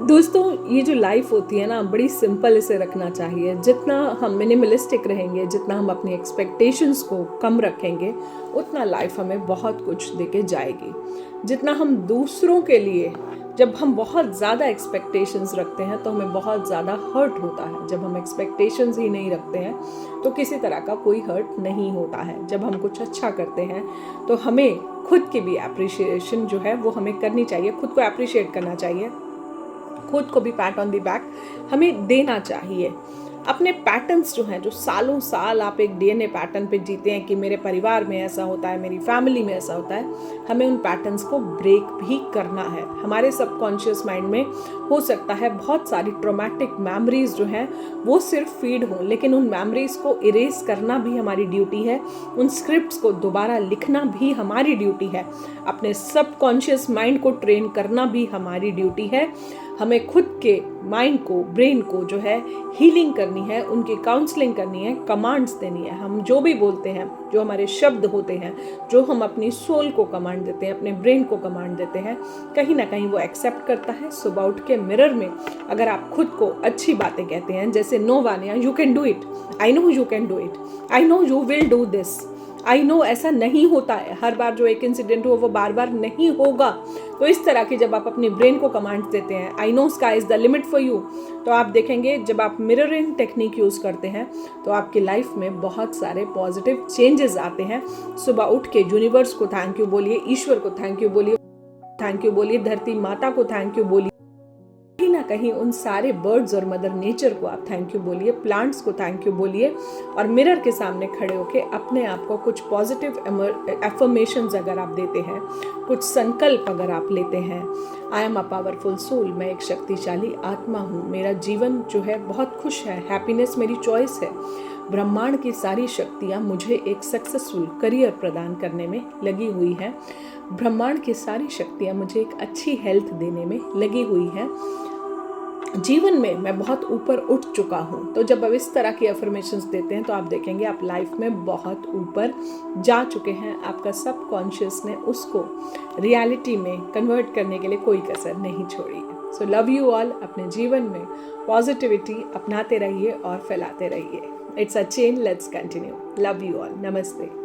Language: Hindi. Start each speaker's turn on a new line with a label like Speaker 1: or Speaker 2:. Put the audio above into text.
Speaker 1: दोस्तों, ये जो लाइफ होती है ना, बड़ी सिंपल इसे रखना चाहिए। जितना हम मिनिमलिस्टिक रहेंगे, जितना हम अपनी एक्सपेक्टेशंस को कम रखेंगे, उतना लाइफ हमें बहुत कुछ देके जाएगी। जितना हम दूसरों के लिए, जब हम बहुत ज़्यादा एक्सपेक्टेशंस रखते हैं तो हमें बहुत ज़्यादा हर्ट होता है। जब हम एक्सपेक्टेशंस ही नहीं रखते हैं तो किसी तरह का कोई हर्ट नहीं होता है। जब हम कुछ अच्छा करते हैं तो हमें खुद की भी अप्रिशिएशन जो है वो हमें करनी चाहिए, खुद को अप्रिशिएट करना चाहिए, खुद को भी पैट ऑन द बैक हमें देना चाहिए। अपने पैटर्न्स जो हैं, जो सालों साल आप एक डीएनए पैटर्न पे जीते हैं कि मेरे परिवार में ऐसा होता है, मेरी फैमिली में ऐसा होता है, हमें उन पैटर्न्स को ब्रेक भी करना है। हमारे सबकॉन्शियस माइंड में हो सकता है बहुत सारी ट्रॉमेटिक मेमोरीज जो हैं वो सिर्फ फीड हों, लेकिन उन मेमोरीज को इरेज करना भी हमारी ड्यूटी है। उन स्क्रिप्ट्स को दोबारा लिखना भी हमारी ड्यूटी है। अपने सबकॉन्शियस माइंड को ट्रेन करना भी हमारी ड्यूटी है। हमें खुद के माइंड को, ब्रेन को जो है हीलिंग करनी है, उनकी काउंसलिंग करनी है, कमांड्स देनी है। हम जो भी बोलते हैं, जो हमारे शब्द होते हैं, जो हम अपनी सोल को कमांड देते हैं, अपने ब्रेन को कमांड देते हैं, कहीं ना कहीं वो एक्सेप्ट करता है। सुबह उठ के मिरर में अगर आप खुद को अच्छी बातें कहते हैं, जैसे no Vania, you can do it, I know you can do it, I know you will do this, I know ऐसा नहीं होता है, हर बार जो एक इंसिडेंट हो वो बार बार नहीं होगा। तो इस तरह की जब आप अपने ब्रेन को कमांड देते हैं, I know sky is the limit for you, तो आप देखेंगे जब आप मिररिंग टेक्निक यूज़ करते हैं तो आपकी लाइफ में बहुत सारे पॉजिटिव चेंजेस आते हैं। सुबह उठ के यूनिवर्स को थैंक यू बोलिए, ईश्वर को थैंक यू बोलिए, धरती माता को थैंक यू बोलिए, कहीं ना कहीं उन सारे बर्ड्स और मदर नेचर को आप थैंक यू बोलिए, प्लांट्स को थैंक यू बोलिए, और मिरर के सामने खड़े होके अपने आप को कुछ पॉजिटिव एफर्मेशंस अगर आप देते हैं, कुछ संकल्प अगर आप लेते हैं, I am a powerful soul, मैं एक शक्तिशाली आत्मा हूँ, मेरा जीवन जो है बहुत खुश है, हैप्पीनेस मेरी चॉइस है, ब्रह्मांड की सारी शक्तियाँ मुझे एक सक्सेसफुल करियर प्रदान करने में लगी हुई है, ब्रह्मांड की सारी शक्तियाँ मुझे एक अच्छी हेल्थ देने में लगी हुई है, जीवन में मैं बहुत ऊपर उठ चुका हूँ। तो जब आप इस तरह की अफर्मेशंस देते हैं तो आप देखेंगे आप लाइफ में बहुत ऊपर जा चुके हैं। आपका सबकॉन्शियस ने उसको रियलिटी में कन्वर्ट करने के लिए कोई कसर नहीं छोड़ी है। So love you all. अपने जीवन में पॉजिटिविटी अपनाते रहिए और फैलाते रहिए। It's a chain, let's continue. Love you all. नमस्ते।